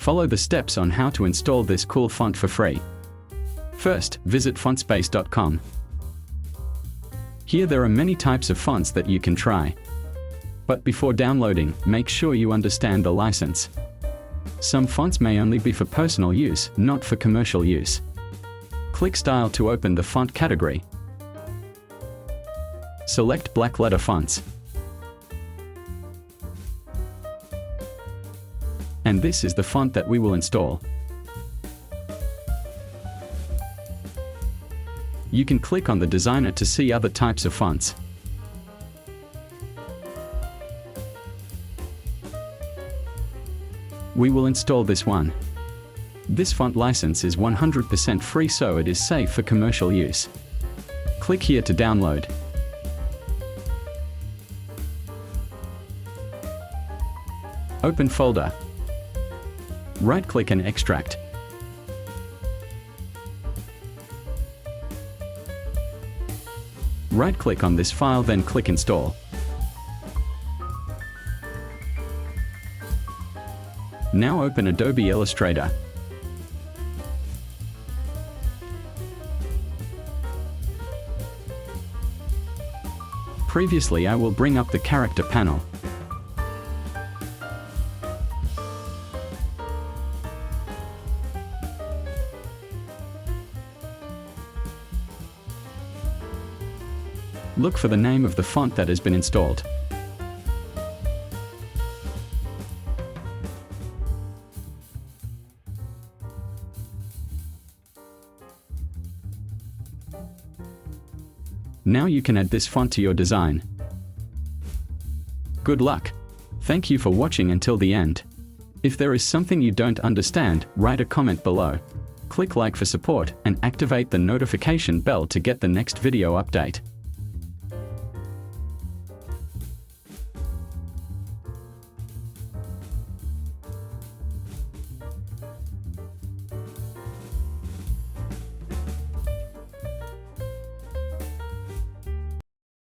Follow the steps on how to install this cool font for free. First, visit fontspace.com. Here there are many types of fonts that you can try. But before downloading, make sure you understand the license. Some fonts may only be for personal use, not for commercial use. Click Style to open the font category. Select Blackletter fonts. And this is the font that we will install. You can click on the designer to see other types of fonts. We will install this one. This font license is 100% free, so it is safe for commercial use. Click here to download. Open folder. Right-click and extract. Right-click on this file, then click Install. Now open Adobe Illustrator. Previously, I will bring up the character panel. Look for the name of the font that has been installed. Now you can add this font to your design. Good luck! Thank you for watching until the end. If there is something you don't understand, write a comment below. Click like for support and activate the notification bell to get the next video update.